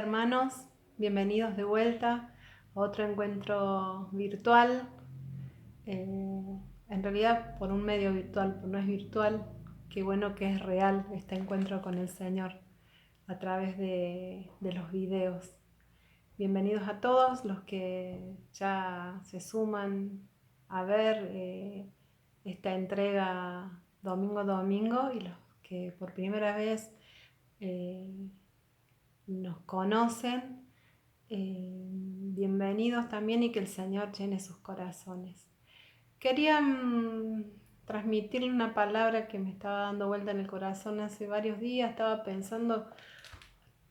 hermanos, bienvenidos de vuelta a otro encuentro virtual, en realidad por un medio virtual, pero no es virtual, qué bueno que es real este encuentro con el Señor a través de los videos. Bienvenidos a todos los que ya se suman a ver esta entrega domingo a domingo y los que por primera vez nos conocen, bienvenidos también y que el Señor llene sus corazones. Quería transmitirle una palabra que me estaba dando vuelta en el corazón hace varios días. Estaba pensando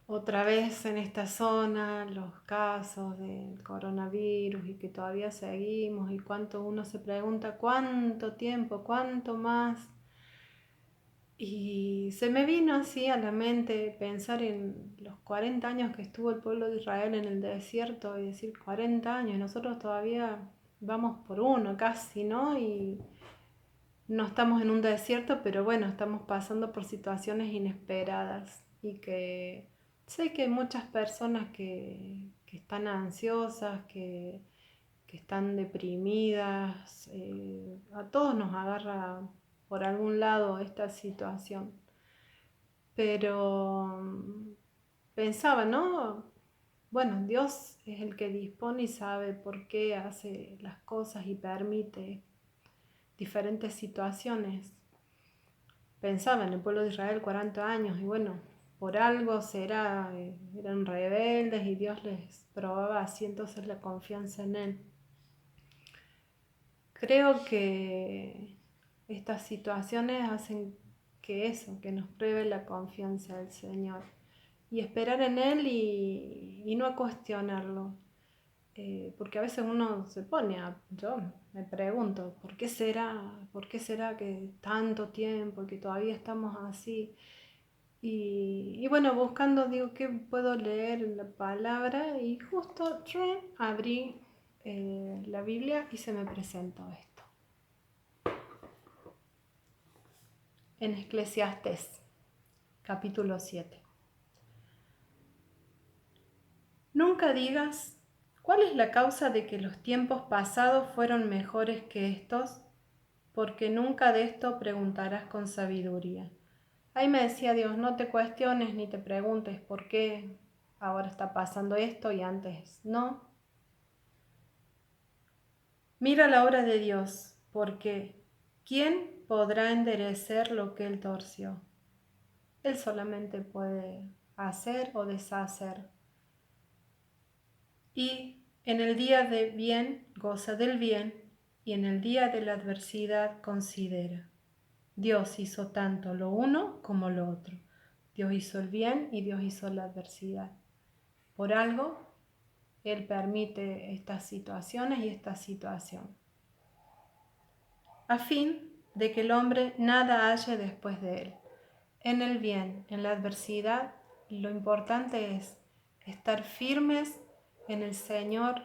otra vez en esta zona, los casos del coronavirus y que todavía seguimos y cuánto uno se pregunta, cuánto tiempo, cuánto más. Y se me vino así a la mente pensar en los 40 años que estuvo el pueblo de Israel en el desierto y decir 40 años, nosotros todavía vamos por uno casi, ¿no? Y no estamos en un desierto, pero bueno, estamos pasando por situaciones inesperadas y que sé que hay muchas personas que están ansiosas, que están deprimidas, a todos nos agarra por algún lado esta situación, pero pensaba, ¿no? Bueno, Dios es el que dispone y sabe por qué hace las cosas y permite diferentes situaciones. Pensaba en el pueblo de Israel 40 años y bueno, por algo será, eran rebeldes y Dios les probaba así, entonces la confianza en Él. Creo que estas situaciones hacen que nos pruebe la confianza del Señor y esperar en Él y no a cuestionarlo, porque a veces uno se pone yo me pregunto, ¿por qué será que tanto tiempo y que todavía estamos así? Y bueno, buscando, digo, ¿qué puedo leer en la palabra? Y justo abrí la Biblia y se me presentó esto. En Eclesiastés, capítulo 7. Nunca digas, ¿cuál es la causa de que los tiempos pasados fueron mejores que estos? Porque nunca de esto preguntarás con sabiduría. Ahí me decía Dios, no te cuestiones ni te preguntes por qué ahora está pasando esto y antes no. Mira la obra de Dios, porque ¿quién podrá enderecer lo que Él torció? Él solamente puede hacer o deshacer. Y en el día de bien, goza del bien, y en el día de la adversidad, considera. Dios hizo tanto lo uno como lo otro. Dios hizo el bien y Dios hizo la adversidad. Por algo, Él permite estas situaciones y esta situación, a fin de que el hombre nada halle después de él. En el bien, en la adversidad, lo importante es estar firmes en el Señor,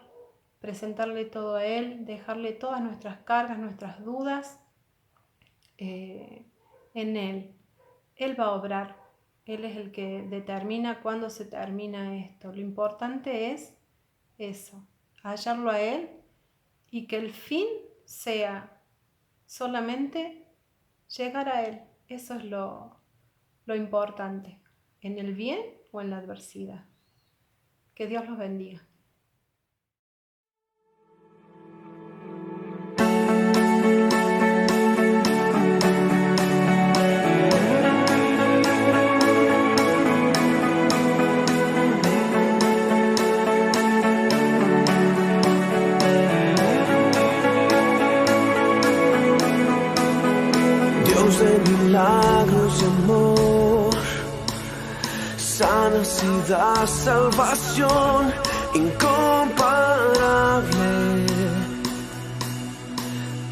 presentarle todo a Él, dejarle todas nuestras cargas, nuestras dudas en Él. Él va a obrar, Él es el que determina cuándo se termina esto. Lo importante es eso, hallarlo a Él y que el fin sea solamente llegar a Él. Eso es lo importante, en el bien o en la adversidad. Que Dios los bendiga. Dios de milagros y amor, sanas y da salvación incomparable.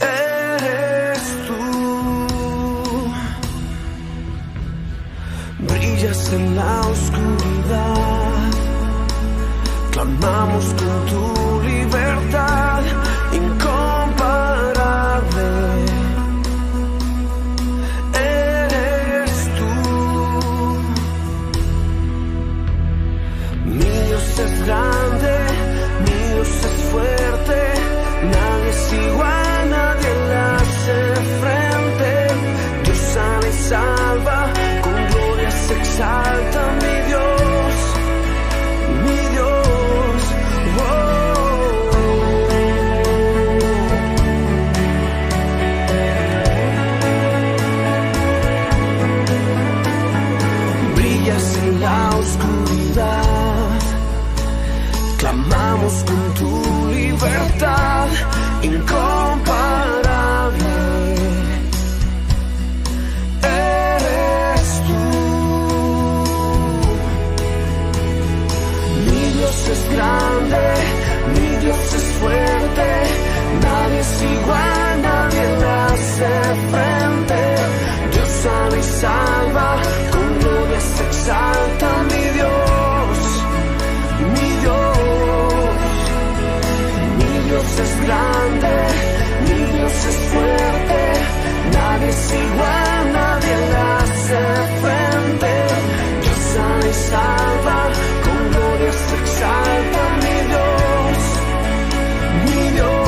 Eres tú, brillas en la oscuridad, clamamos con tu libertad incomparable. exalta mi Dios, mi Dios. Brillas en la oscuridad, clamamos con tu libertad incomparable. Eres tú. Mi Dios es grande, mi Dios es fuerte, nadie es igual, nadie le hace frente. Dios sana y salva, con gloria se exalta mi Dios, mi Dios. Mi Dios es grande, mi Dios es fuerte, nadie es igual, nadie le hace frente. Dios sana y salva, con gloria se exalta mi Dios, mi Dios.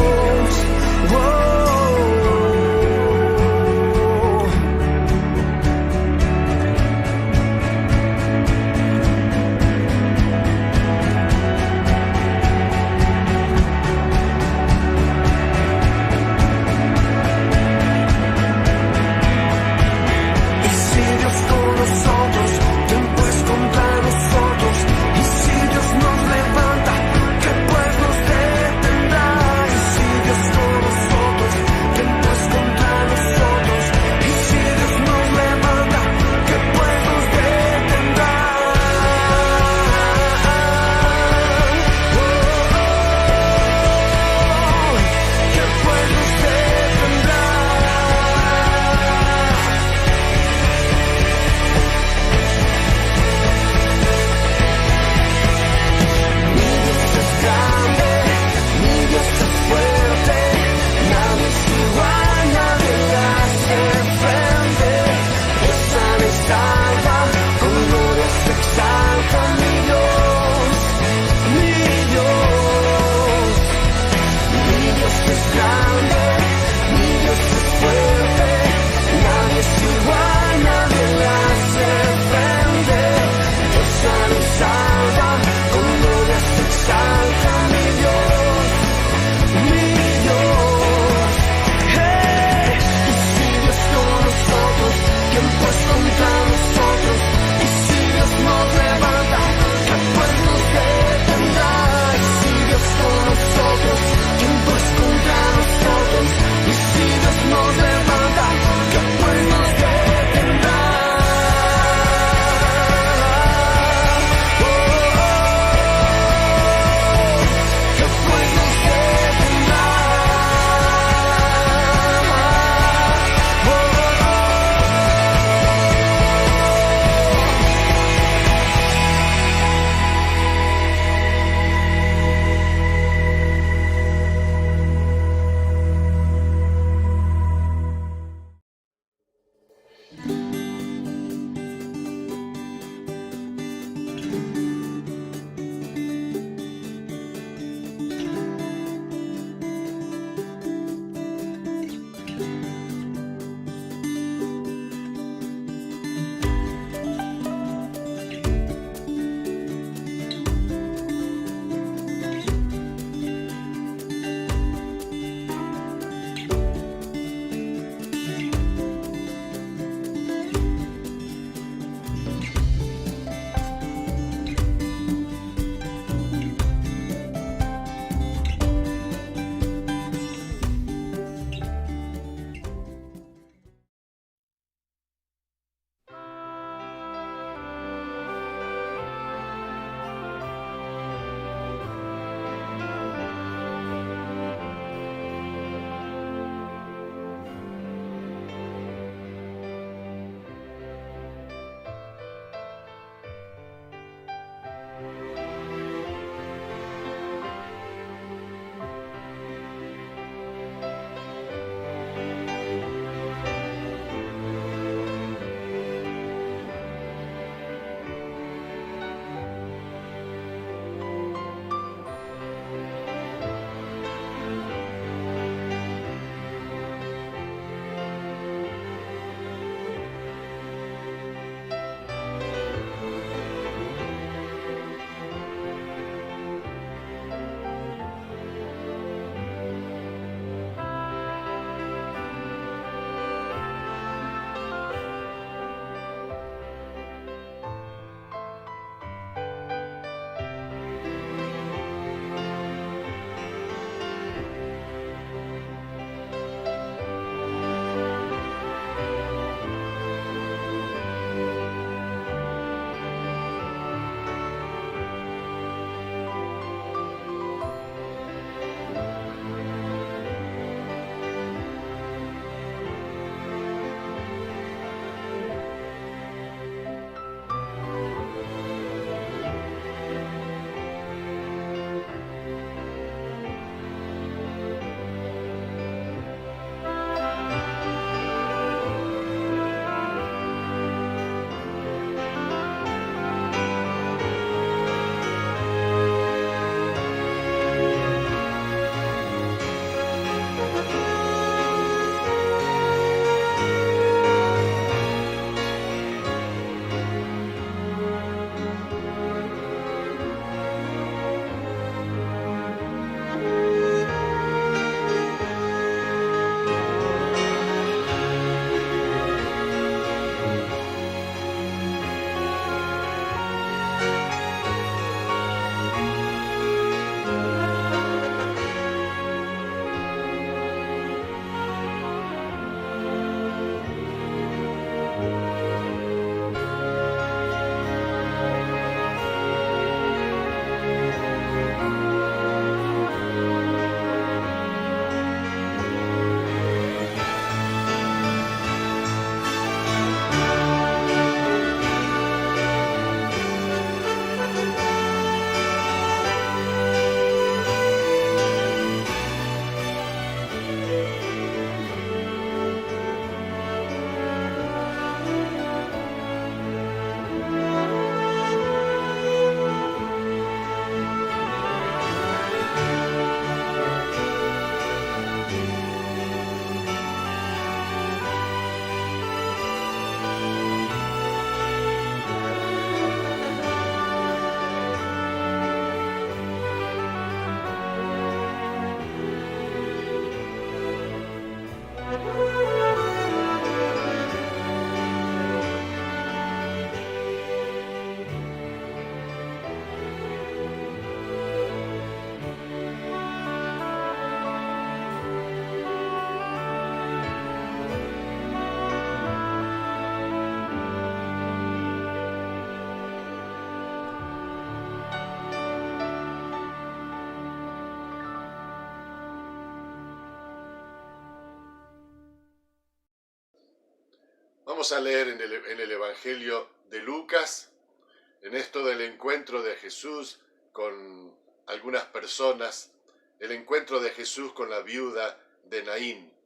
Contra Vamos a leer en el Evangelio de Lucas, en esto del encuentro de Jesús con algunas personas, el encuentro de Jesús con la viuda de Naín.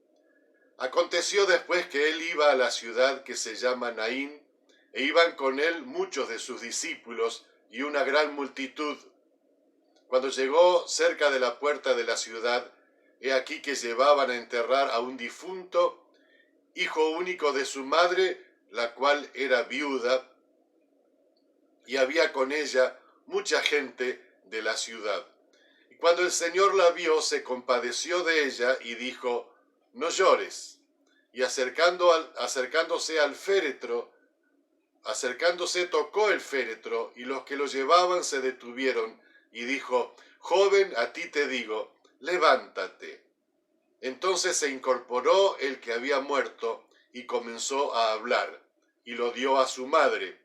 Aconteció después que él iba a la ciudad que se llama Naín, e iban con él muchos de sus discípulos y una gran multitud. Cuando llegó cerca de la puerta de la ciudad, he aquí que llevaban a enterrar a un difunto, hijo único de su madre, la cual era viuda, y había con ella mucha gente de la ciudad. Y cuando el Señor la vio, se compadeció de ella y dijo: no llores. Y acercándose al féretro, tocó el féretro, y los que lo llevaban se detuvieron, y dijo: joven, a ti te digo, levántate. Entonces se incorporó el que había muerto y comenzó a hablar, y lo dio a su madre.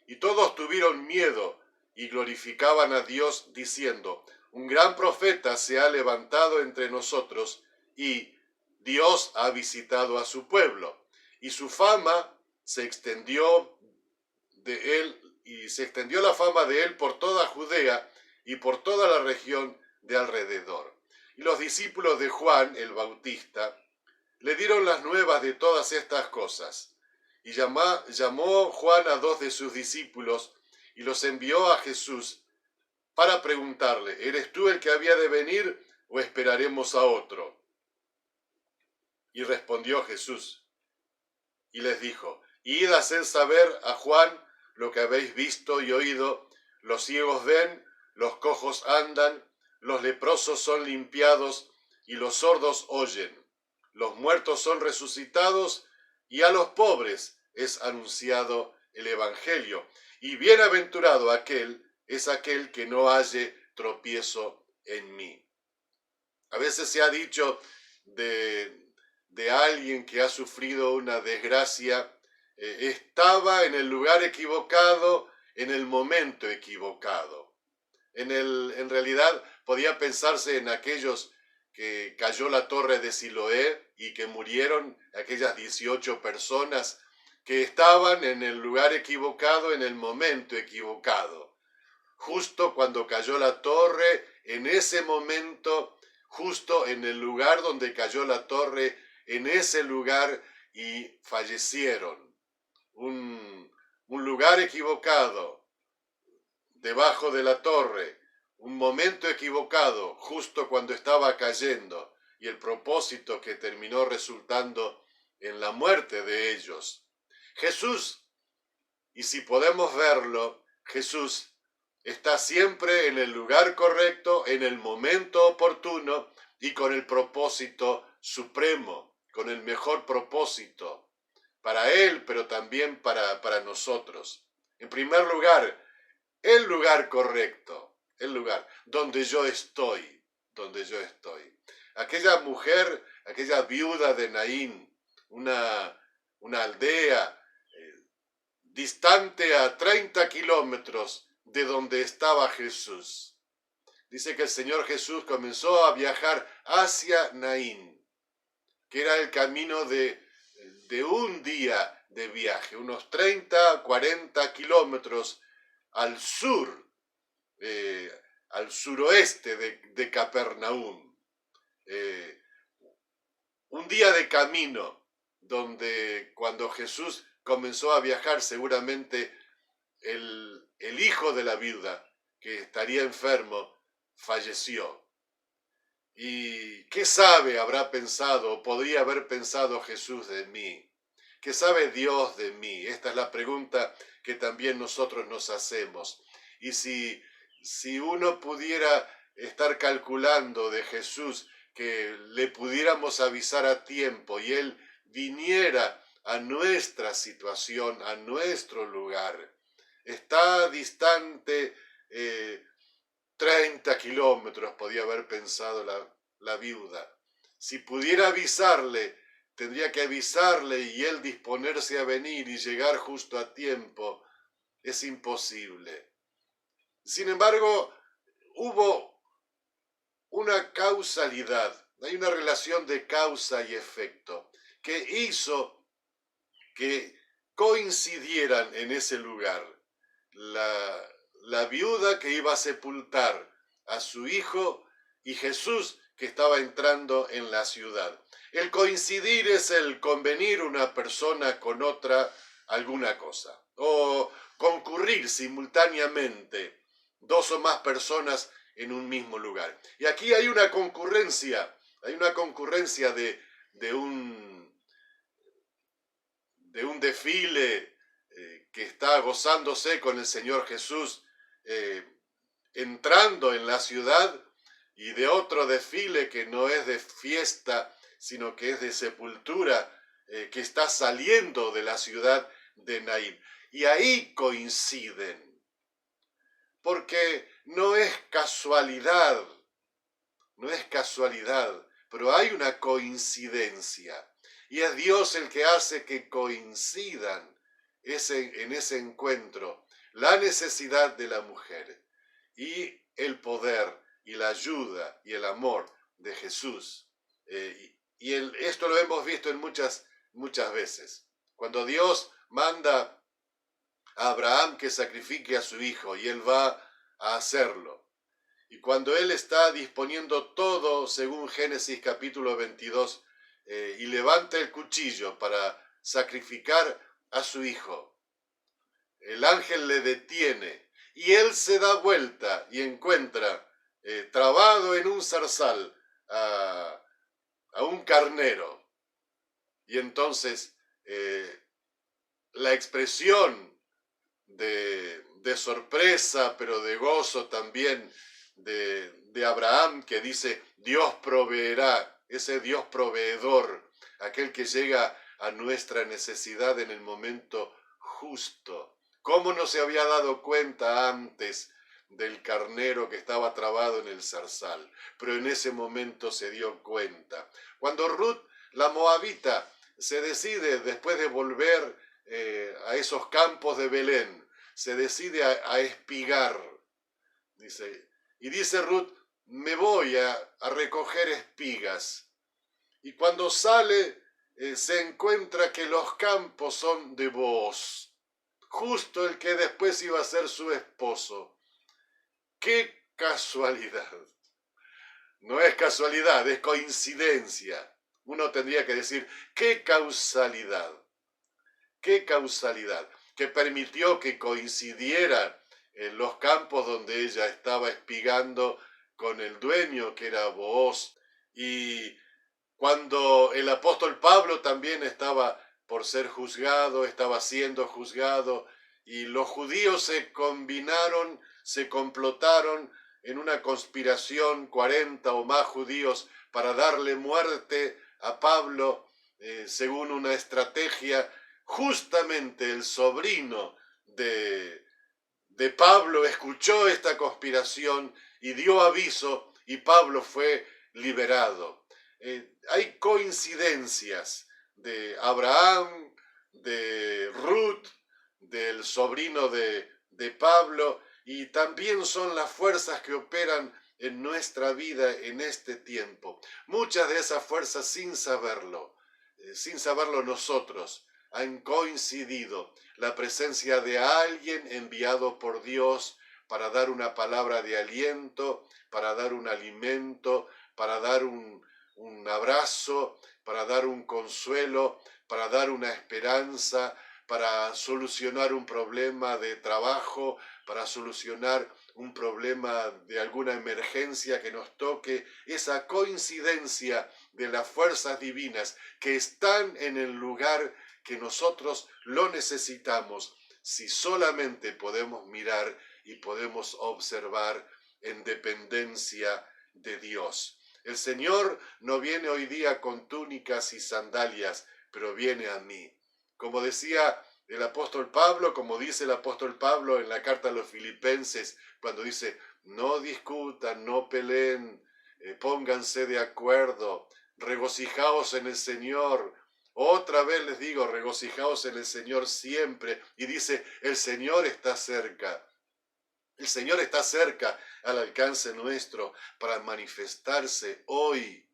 Y todos tuvieron miedo y glorificaban a Dios, diciendo: un gran profeta se ha levantado entre nosotros, y Dios ha visitado a su pueblo. Y su fama se extendió la fama de él por toda Judea y por toda la región de alrededor. Y los discípulos de Juan el Bautista le dieron las nuevas de todas estas cosas. Y llamó Juan a 2 de sus discípulos y los envió a Jesús para preguntarle: ¿eres tú el que había de venir o esperaremos a otro? Y respondió Jesús y les dijo: id a hacer saber a Juan lo que habéis visto y oído: los ciegos ven, los cojos andan, los leprosos son limpiados y los sordos oyen, los muertos son resucitados y a los pobres es anunciado el Evangelio. Y bienaventurado es aquel que no halle tropiezo en mí. A veces se ha dicho de alguien que ha sufrido una desgracia: estaba en el lugar equivocado, en el momento equivocado. En realidad podía pensarse en aquellos que cayó la torre de Siloé y que murieron, aquellas 18 personas que estaban en el lugar equivocado, en el momento equivocado. Justo cuando cayó la torre, en ese momento, justo en el lugar donde cayó la torre, en ese lugar, y fallecieron. Un lugar equivocado, debajo de la torre, un momento equivocado, justo cuando estaba cayendo, y el propósito que terminó resultando en la muerte de ellos. Jesús, y si podemos verlo, Jesús está siempre en el lugar correcto, en el momento oportuno y con el propósito supremo, con el mejor propósito para Él, pero también para nosotros. En primer lugar, el lugar correcto, el lugar donde yo estoy. Aquella mujer, aquella viuda de Naín, una aldea distante a 30 kilómetros de donde estaba Jesús. Dice que el Señor Jesús comenzó a viajar hacia Naín, que era el camino de un día de viaje, unos 30, 40 kilómetros al sur, al suroeste de Capernaum. Un día de camino donde cuando Jesús comenzó a viajar, seguramente el hijo de la viuda, que estaría enfermo, falleció. ¿Y qué habrá pensado, o podría haber pensado Jesús de mí? ¿Qué sabe Dios de mí? Esta es la pregunta que también nosotros nos hacemos. Y si uno pudiera estar calculando de Jesús, que le pudiéramos avisar a tiempo y Él viniera a nuestra situación, a nuestro lugar. Está distante 30 kilómetros, podía haber pensado la viuda. Si pudiera avisarle, tendría que avisarle y él disponerse a venir y llegar justo a tiempo. Es imposible. Sin embargo, hubo una causalidad, hay una relación de causa y efecto que hizo que coincidieran en ese lugar. La viuda que iba a sepultar a su hijo y Jesús que estaba entrando en la ciudad. El coincidir es el convenir una persona con otra alguna cosa, o concurrir simultáneamente dos o más personas en un mismo lugar. Y aquí hay una concurrencia de un desfile que está gozándose con el Señor Jesús entrando en la ciudad, y de otro desfile que no es de fiesta, sino que es de sepultura, que está saliendo de la ciudad de Naín. Y ahí coinciden, porque no es casualidad, pero hay una coincidencia. Y es Dios el que hace que coincidan en ese encuentro la necesidad de la mujer y el poder y la ayuda y el amor de Jesús. Esto lo hemos visto en muchas veces. Cuando Dios manda a Abraham que sacrifique a su hijo, y él va a hacerlo. Y cuando él está disponiendo todo, según Génesis capítulo 22, y levanta el cuchillo para sacrificar a su hijo, el ángel le detiene y él se da vuelta y encuentra trabado en un zarzal a un carnero. Y entonces la expresión de sorpresa, pero de gozo también de Abraham, que dice: Dios proveerá, ese Dios proveedor, aquel que llega a nuestra necesidad en el momento justo. ¿Cómo no se había dado cuenta antes del carnero que estaba trabado en el zarzal? Pero en ese momento se dio cuenta. Cuando Ruth, la moabita, se decide, después de volver a esos campos de Belén, se decide a espigar, y dice Ruth: me voy a recoger espigas. Y cuando sale, se encuentra que los campos son de Booz, justo el que después iba a ser su esposo. ¡Qué casualidad! No es casualidad, es coincidencia. Uno tendría que decir: ¡qué causalidad! ¡Qué causalidad! Que permitió que coincidiera en los campos donde ella estaba espigando con el dueño, que era Booz. Y cuando el apóstol Pablo también estaba por ser juzgado, estaba siendo juzgado, y los judíos se combinaron, se complotaron en una conspiración, 40 o más judíos, para darle muerte a Pablo, según una estrategia. Justamente el sobrino de Pablo escuchó esta conspiración y dio aviso, y Pablo fue liberado. Hay coincidencias de Abraham, de Ruth, del sobrino de Pablo, y también son las fuerzas que operan en nuestra vida en este tiempo. Muchas de esas fuerzas, sin saberlo nosotros, han coincidido. La presencia de alguien enviado por Dios para dar una palabra de aliento, para dar un alimento, para dar un abrazo, para dar un consuelo, para dar una esperanza, para solucionar un problema de trabajo, para solucionar un problema de alguna emergencia que nos toque. Esa coincidencia de las fuerzas divinas que están en el lugar que nosotros lo necesitamos, si solamente podemos mirar y podemos observar en dependencia de Dios. El Señor no viene hoy día con túnicas y sandalias, pero viene a mí. Como decía el apóstol Pablo, como dice el apóstol Pablo en la carta a los Filipenses, cuando dice: no discutan, no peleen, pónganse de acuerdo, regocijaos en el Señor. Otra vez les digo, regocijaos en el Señor siempre. Y dice: el Señor está cerca. El Señor está cerca, al alcance nuestro, para manifestarse hoy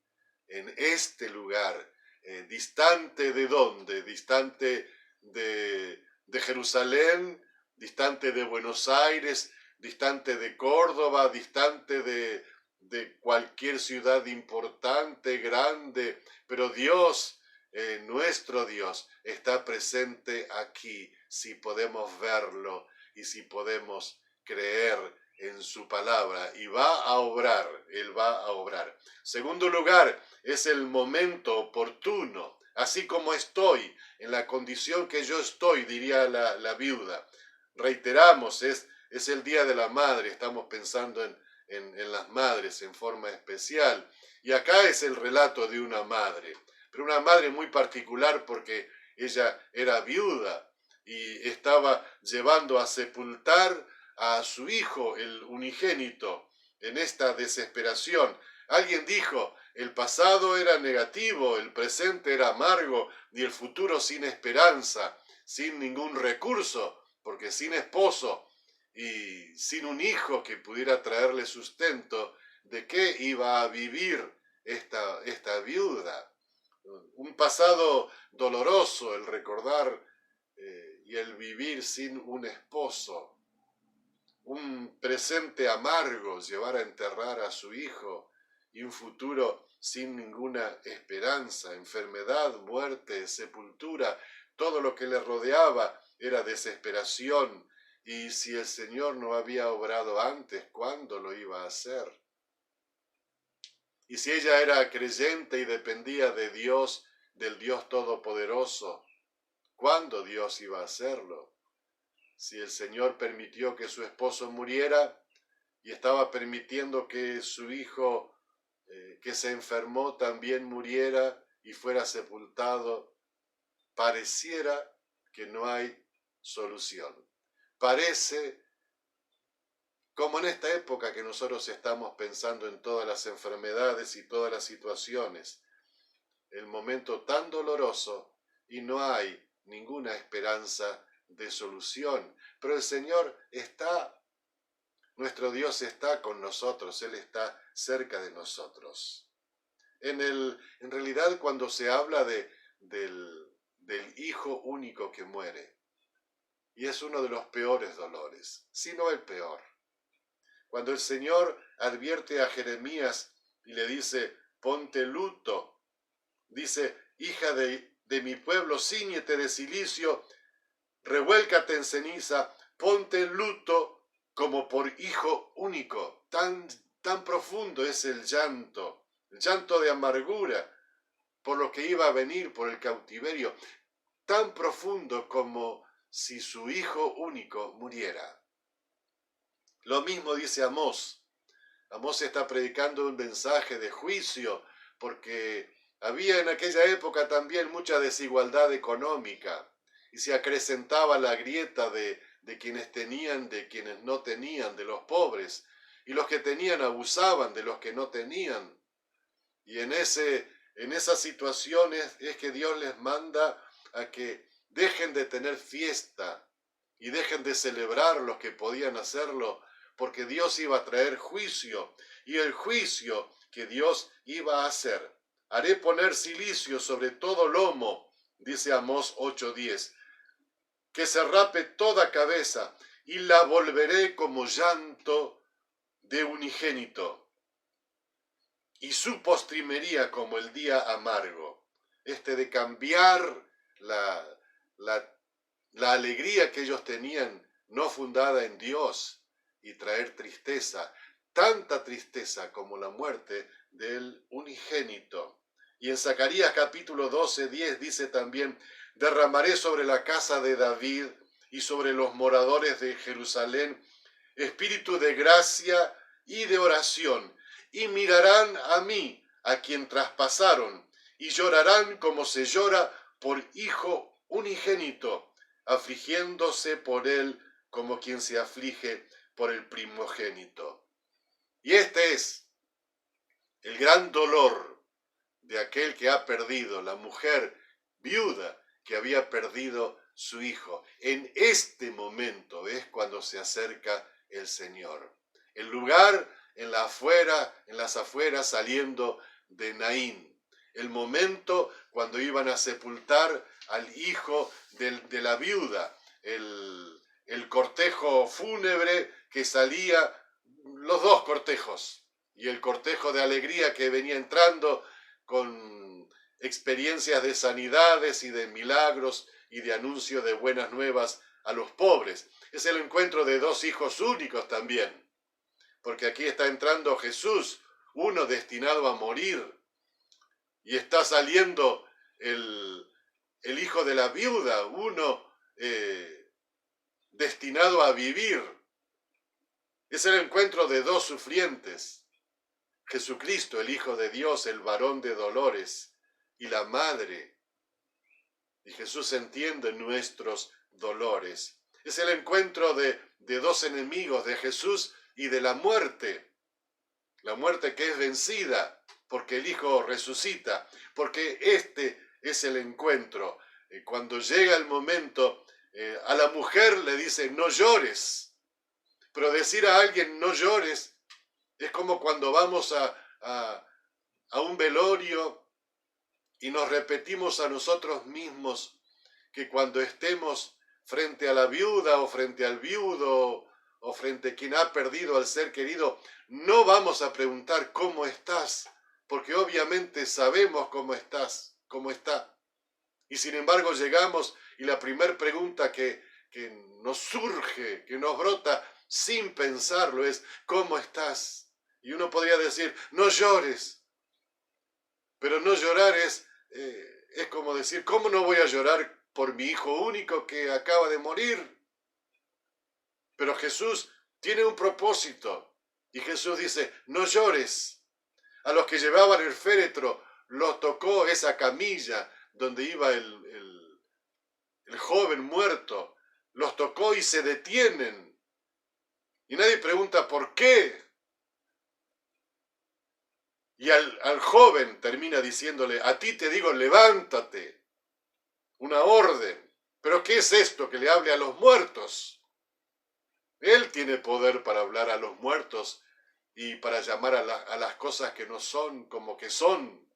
en este lugar. ¿Distante de dónde? Distante de Jerusalén, distante de Buenos Aires, distante de Córdoba, distante de cualquier ciudad importante, grande, pero Dios, nuestro Dios, está presente aquí, si podemos verlo y si podemos creer en su palabra, y va a obrar, Él va a obrar. Segundo lugar, es el momento oportuno, así como estoy, en la condición que yo estoy, diría la viuda. Reiteramos, es el Día de la Madre, estamos pensando en las madres en forma especial, y acá es el relato de una madre, pero una madre muy particular porque ella era viuda y estaba llevando a sepultar a su hijo, el unigénito, en esta desesperación. Alguien dijo, el pasado era negativo, el presente era amargo y el futuro sin esperanza, sin ningún recurso, porque sin esposo y sin un hijo que pudiera traerle sustento, ¿de qué iba a vivir esta viuda? Un pasado doloroso, el recordar y el vivir sin un esposo. Un presente amargo, llevar a enterrar a su hijo, y un futuro sin ninguna esperanza, enfermedad, muerte, sepultura, todo lo que le rodeaba era desesperación, y si el Señor no había obrado antes, ¿cuándo lo iba a hacer? Y si ella era creyente y dependía de Dios, del Dios Todopoderoso, ¿cuándo Dios iba a hacerlo? Si el Señor permitió que su esposo muriera y estaba permitiendo que su hijo, que se enfermó, también muriera y fuera sepultado, pareciera que no hay solución. Parece, como en esta época que nosotros estamos pensando en todas las enfermedades y todas las situaciones, el momento tan doloroso y no hay ninguna esperanza de solución, pero el Señor está, nuestro Dios está con nosotros, Él está cerca de nosotros. En realidad, cuando se habla del Hijo único que muere, y es uno de los peores dolores, si no el peor, cuando el Señor advierte a Jeremías y le dice, ponte luto, dice, hija de mi pueblo, cíñete de cilicio, revuélcate en ceniza, ponte en luto como por hijo único. Tan profundo es el llanto de amargura por lo que iba a venir, por el cautiverio, tan profundo como si su hijo único muriera. Lo mismo dice Amós. Amós está predicando un mensaje de juicio porque había en aquella época también mucha desigualdad económica. Y se acrecentaba la grieta de quienes tenían, de quienes no tenían, de los pobres. Y los que tenían abusaban de los que no tenían. Y en esas situaciones es que Dios les manda a que dejen de tener fiesta y dejen de celebrar los que podían hacerlo, porque Dios iba a traer juicio. Y el juicio que Dios iba a hacer, haré poner cilicio sobre todo lomo, dice Amós 8:10, que se rape toda cabeza, y la volveré como llanto de unigénito, y su postrimería como el día amargo. De cambiar la alegría que ellos tenían, no fundada en Dios, y traer tristeza, tanta tristeza como la muerte del unigénito. Y en Zacarías capítulo 12:10 dice también, derramaré sobre la casa de David y sobre los moradores de Jerusalén espíritu de gracia y de oración, y mirarán a mí, a quien traspasaron, y llorarán como se llora por hijo unigénito, afligiéndose por él como quien se aflige por el primogénito. Y este es el gran dolor de aquel que ha perdido, la mujer viuda que había perdido su hijo. En este momento es cuando se acerca el Señor. El lugar en las afueras saliendo de Naín. el momento cuando iban a sepultar al hijo de la viuda, el cortejo fúnebre que salía, los dos cortejos, y el cortejo de alegría que venía entrando con experiencias de sanidades y de milagros y de anuncio de buenas nuevas a los pobres. Es el encuentro de dos hijos únicos también, porque aquí está entrando Jesús, uno destinado a morir, y está saliendo el hijo de la viuda, uno destinado a vivir. Es el encuentro de dos sufrientes, Jesucristo, el Hijo de Dios, el varón de dolores, y la madre. Y Jesús entiende nuestros dolores. Es el encuentro de dos enemigos, de Jesús y de la muerte que es vencida, porque el Hijo resucita, porque este es el encuentro. Cuando llega el momento, a la mujer le dice, no llores, pero decir a alguien no llores es como cuando vamos a un velorio y nos repetimos a nosotros mismos que cuando estemos frente a la viuda o frente al viudo o frente a quien ha perdido al ser querido, no vamos a preguntar cómo estás, porque obviamente sabemos cómo estás, cómo está. Y sin embargo llegamos y la primera pregunta que nos surge, que nos brota sin pensarlo es, ¿cómo estás? Y uno podría decir, no llores. Pero no llorar es como decir, ¿cómo no voy a llorar por mi hijo único que acaba de morir? Pero Jesús tiene un propósito. Y Jesús dice, no llores. A los que llevaban el féretro los tocó esa camilla donde iba el joven muerto. Los tocó y se detienen. Y nadie pregunta por qué. Y al joven termina diciéndole, a ti te digo, levántate. Una orden. ¿Pero qué es esto que le hable a los muertos? Él tiene poder para hablar a los muertos y para llamar a las cosas que no son como que son,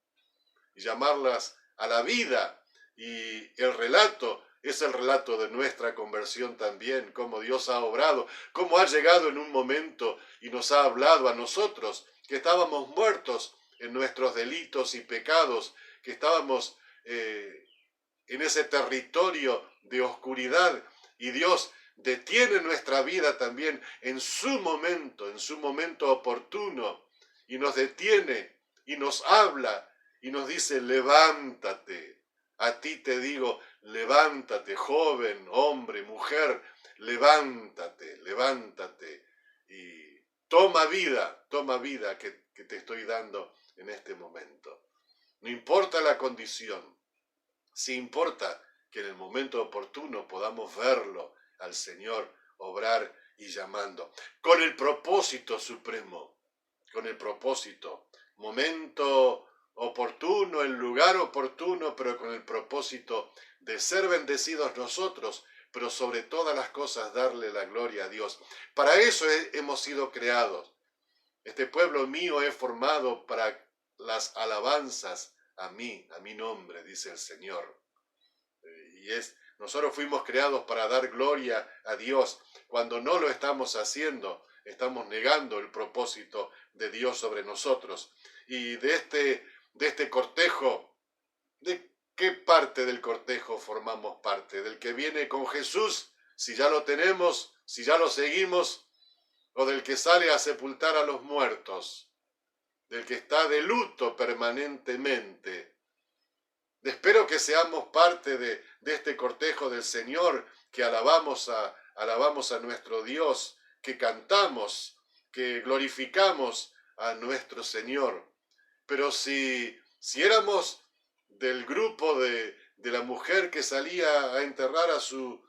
y llamarlas a la vida. Y el relato es el relato de nuestra conversión también, cómo Dios ha obrado, cómo ha llegado en un momento y nos ha hablado a nosotros, que estábamos muertos en nuestros delitos y pecados, que estábamos en ese territorio de oscuridad, y Dios detiene nuestra vida también en su momento oportuno, y nos detiene y nos habla y nos dice, levántate. A ti te digo, levántate, joven, hombre, mujer, levántate, levántate y toma vida que te estoy dando en este momento. No importa la condición, sí importa que en el momento oportuno podamos verlo al Señor obrar y llamando, con el propósito supremo, con el propósito, momento oportuno, el lugar oportuno, pero con el propósito de ser bendecidos nosotros, pero sobre todas las cosas darle la gloria a Dios. Para eso hemos sido creados. Este pueblo mío es formado para las alabanzas a mi nombre, dice el Señor. Nosotros fuimos creados para dar gloria a Dios. Cuando no lo estamos haciendo, estamos negando el propósito de Dios sobre nosotros. Y de este cortejo, ¿de qué parte del cortejo formamos parte? ¿Del que viene con Jesús, si ya lo tenemos, si ya lo seguimos? ¿O del que sale a sepultar a los muertos? ¿Del que está de luto permanentemente? Espero que seamos parte de este cortejo del Señor, que alabamos a nuestro Dios, que cantamos, que glorificamos a nuestro Señor. Pero si éramos del grupo de la mujer que salía a enterrar a su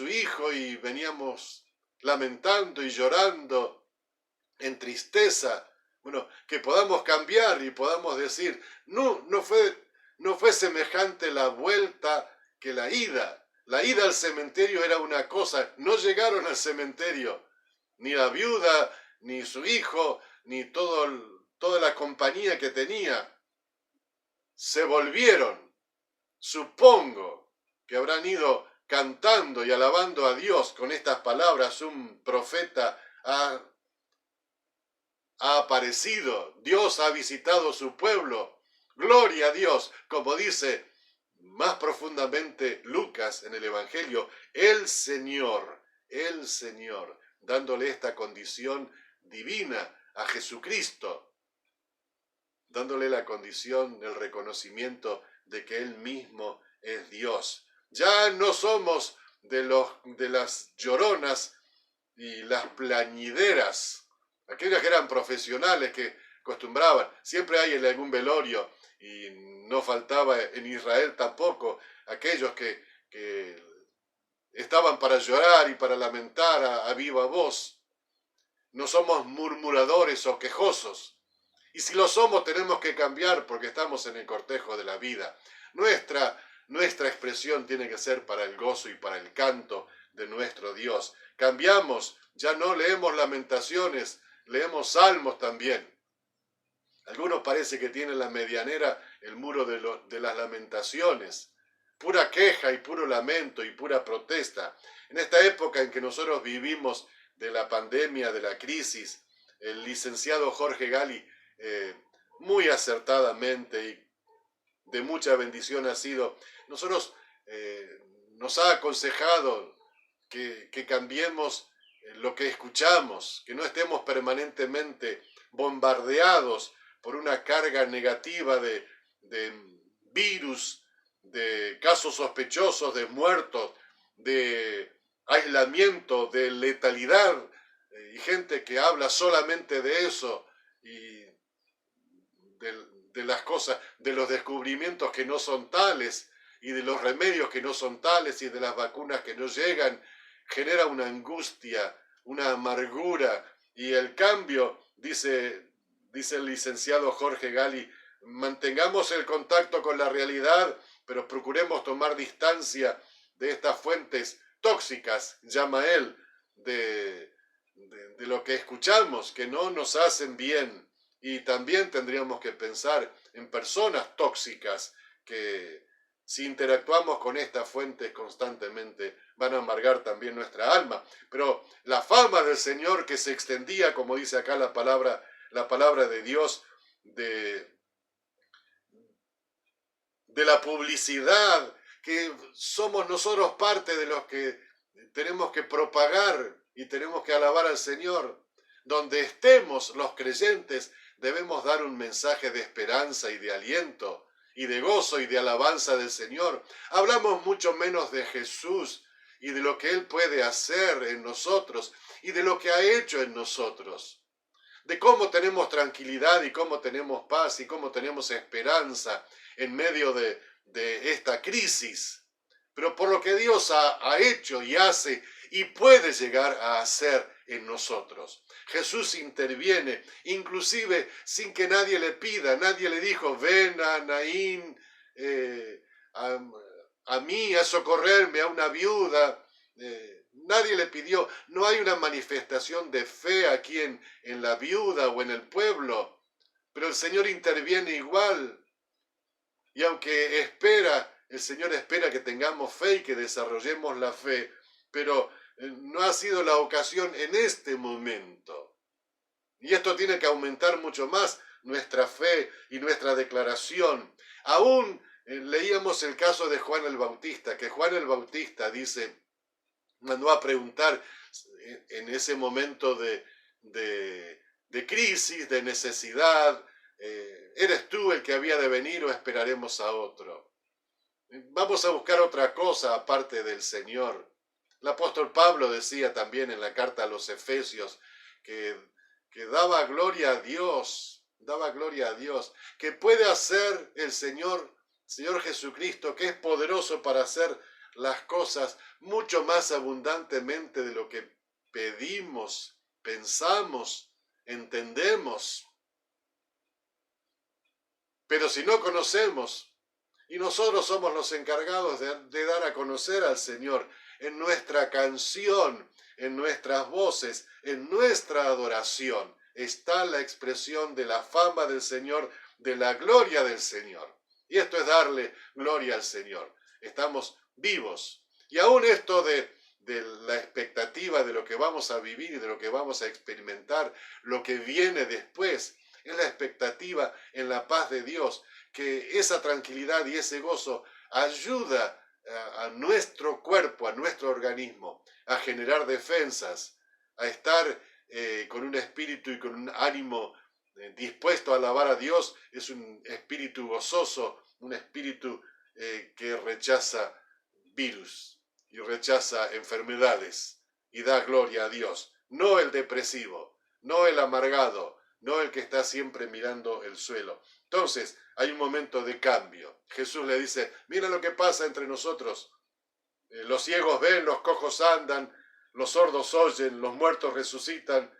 hijo y veníamos lamentando y llorando en tristeza, bueno, que podamos cambiar y podamos decir, no fue semejante la vuelta que la ida. La ida al cementerio era una cosa, no llegaron al cementerio, ni la viuda, ni su hijo, ni toda la compañía que tenía. se volvieron, supongo que habrán ido cantando y alabando a Dios con estas palabras. Un profeta ha aparecido, Dios ha visitado su pueblo, gloria a Dios, como dice más profundamente Lucas en el Evangelio, el Señor, dándole esta condición divina a Jesucristo, dándole la condición, el reconocimiento de que Él mismo es Dios. Ya no somos de las lloronas y las plañideras, aquellas que eran profesionales, que acostumbraban. Siempre hay en algún velorio, y no faltaba en Israel tampoco, aquellos que estaban para llorar y para lamentar a viva voz. No somos murmuradores o quejosos. Y si lo somos, tenemos que cambiar porque estamos en el cortejo de la vida. Nuestra expresión tiene que ser para el gozo y para el canto de nuestro Dios. Cambiamos, ya no leemos lamentaciones, leemos salmos también. Algunos parece que tienen la medianera el muro de las lamentaciones. Pura queja y puro lamento y pura protesta. En esta época en que nosotros vivimos de la pandemia, de la crisis, el licenciado Jorge Gali, muy acertadamente y de mucha bendición ha sido, nos ha aconsejado que cambiemos lo que escuchamos, que no estemos permanentemente bombardeados por una carga negativa de virus, de casos sospechosos, de muertos, de aislamiento, de letalidad, y gente que habla solamente de eso y de las cosas, de los descubrimientos que no son tales y de los remedios que no son tales y de las vacunas que no llegan. Genera una angustia, una amargura, y el cambio, dice el licenciado Jorge Gali, mantengamos el contacto con la realidad, pero procuremos tomar distancia de estas fuentes tóxicas, llama él, de lo que escuchamos, que no nos hacen bien. Y también tendríamos que pensar en personas tóxicas que, si interactuamos con estas fuentes constantemente, van a amargar también nuestra alma. Pero la fama del Señor que se extendía, como dice acá la palabra de Dios, de la publicidad, que somos nosotros parte de los que tenemos que propagar y tenemos que alabar al Señor. Donde estemos los creyentes, debemos dar un mensaje de esperanza y de aliento y de gozo y de alabanza del Señor. Hablamos mucho menos de Jesús y de lo que Él puede hacer en nosotros y de lo que ha hecho en nosotros. De cómo tenemos tranquilidad y cómo tenemos paz y cómo tenemos esperanza en medio de esta crisis. Pero por lo que Dios ha hecho y hace y puede llegar a hacer en nosotros. Jesús interviene, inclusive sin que nadie le pida. Nadie le dijo, ven a Naín, a mí, a socorrerme, a una viuda. Nadie le pidió. No hay una manifestación de fe aquí en la viuda o en el pueblo. Pero el Señor interviene igual. Y aunque el Señor espera que tengamos fe y que desarrollemos la fe, pero no ha sido la ocasión en este momento. Y esto tiene que aumentar mucho más nuestra fe y nuestra declaración. Aún leíamos el caso de Juan el Bautista, que Juan el Bautista mandó a preguntar en ese momento de crisis, de necesidad, ¿eres tú el que había de venir o esperaremos a otro? Vamos a buscar otra cosa aparte del Señor. El apóstol Pablo decía también en la carta a los Efesios que daba gloria a Dios, que puede hacer el Señor Jesucristo, que es poderoso para hacer las cosas mucho más abundantemente de lo que pedimos, pensamos, entendemos. Pero si no conocemos, y nosotros somos los encargados de dar a conocer al Señor en nuestra canción, en nuestras voces, en nuestra adoración, está la expresión de la fama del Señor, de la gloria del Señor. Y esto es darle gloria al Señor. Estamos vivos. Y aún esto de la expectativa de lo que vamos a vivir y de lo que vamos a experimentar, lo que viene después, es la expectativa en la paz de Dios, que esa tranquilidad y ese gozo ayuda a nuestro cuerpo, a nuestro organismo, a generar defensas, a estar con un espíritu y con un ánimo dispuesto a alabar a Dios. Es un espíritu gozoso, un espíritu que rechaza virus y rechaza enfermedades y da gloria a Dios. No el depresivo, no el amargado, no el que está siempre mirando el suelo. Entonces, hay un momento de cambio. Jesús le dice, mira lo que pasa entre nosotros. Los ciegos ven, los cojos andan, los sordos oyen, los muertos resucitan,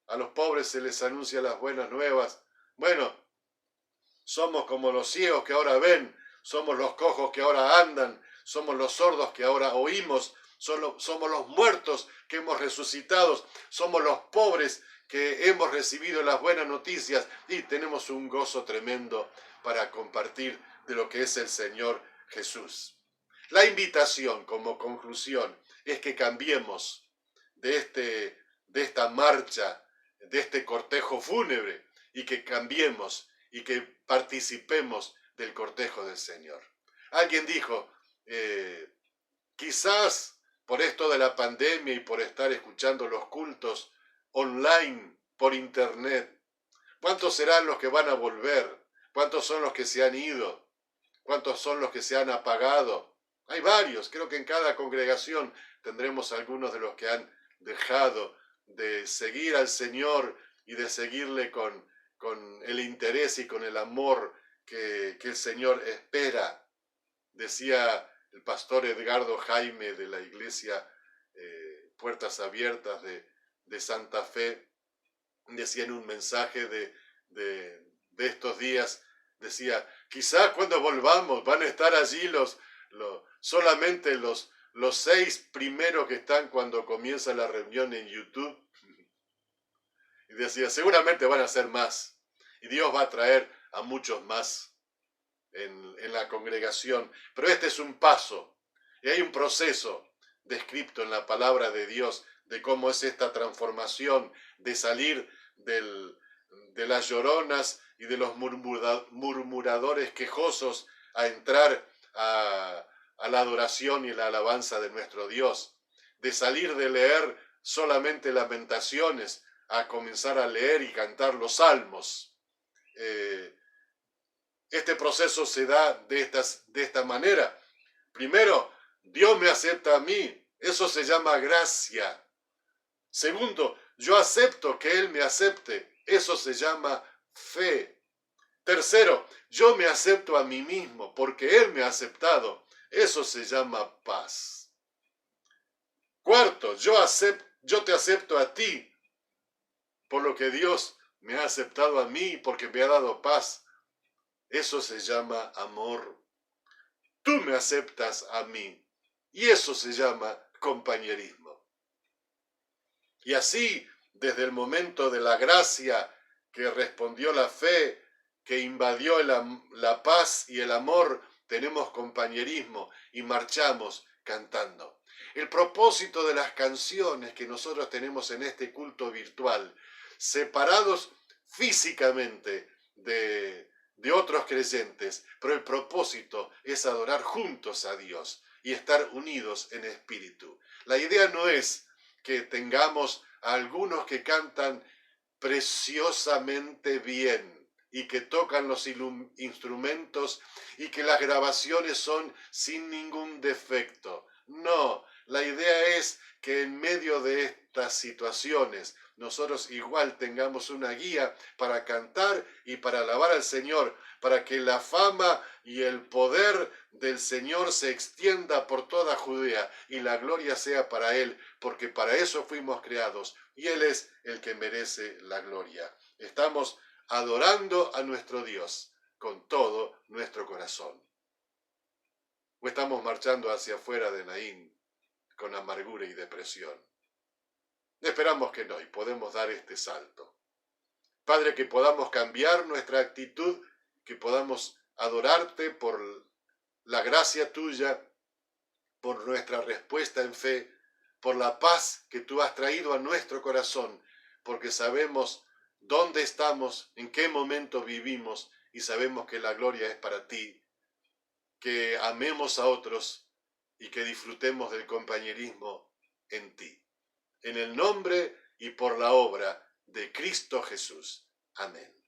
a los pobres se les anuncia las buenas nuevas. Bueno, somos como los ciegos que ahora ven, somos los cojos que ahora andan, somos los sordos que ahora oímos, somos los muertos que hemos resucitado, somos los pobres que hemos recibido las buenas noticias y tenemos un gozo tremendo para compartir de lo que es el Señor Jesús. La invitación como conclusión es que cambiemos de esta marcha, de este cortejo fúnebre, y que cambiemos y que participemos del cortejo del Señor. Alguien dijo, quizás por esto de la pandemia y por estar escuchando los cultos online, por internet, ¿cuántos serán los que van a volver? ¿Cuántos son los que se han ido? ¿Cuántos son los que se han apagado? Hay varios, creo que en cada congregación tendremos algunos de los que han dejado de seguir al Señor y de seguirle con el interés y con el amor que el Señor espera. Decía el pastor Edgardo Jaime de la iglesia Puertas Abiertas de Santa Fe, decía en un mensaje de estos días, decía, quizás cuando volvamos van a estar allí solamente los 6 primeros que están cuando comienza la reunión en YouTube. Y decía, seguramente van a ser más. Y Dios va a traer a muchos más en la congregación. Pero este es un paso. Y hay un proceso descrito en la palabra de Dios de cómo es esta transformación de salir de las lloronas y de los murmuradores quejosos a entrar a la adoración y la alabanza de nuestro Dios. De salir de leer solamente lamentaciones a comenzar a leer y cantar los salmos. Este proceso se da de esta manera. Primero, Dios me acepta a mí. Eso se llama gracia. Segundo, yo acepto que Él me acepte. Eso se llama fe. Tercero, yo me acepto a mí mismo porque Él me ha aceptado. Eso se llama paz. Cuarto, yo te acepto a ti por lo que Dios me ha aceptado a mí porque me ha dado paz. Eso se llama amor. Tú me aceptas a mí y eso se llama compañerismo. Y así, desde el momento de la gracia que respondió la fe, que invadió la paz y el amor, tenemos compañerismo y marchamos cantando. El propósito de las canciones que nosotros tenemos en este culto virtual, separados físicamente de otros creyentes, pero el propósito es adorar juntos a Dios y estar unidos en espíritu. La idea no es que tengamos a algunos que cantan preciosamente bien y que tocan los instrumentos y que las grabaciones son sin ningún defecto. No, la idea es que en medio de estas situaciones nosotros igual tengamos una guía para cantar y para alabar al Señor, para que la fama y el poder del Señor se extienda por toda Judea y la gloria sea para Él, porque para eso fuimos creados y Él es el que merece la gloria. Estamos adorando a nuestro Dios con todo nuestro corazón. ¿O estamos marchando hacia afuera de Naín con amargura y depresión? Esperamos que no y podemos dar este salto. Padre, que podamos cambiar nuestra actitud, que podamos adorarte por la gracia tuya, por nuestra respuesta en fe, por la paz que tú has traído a nuestro corazón, porque sabemos dónde estamos, en qué momento vivimos y sabemos que la gloria es para ti, que amemos a otros y que disfrutemos del compañerismo en ti. En el nombre y por la obra de Cristo Jesús. Amén.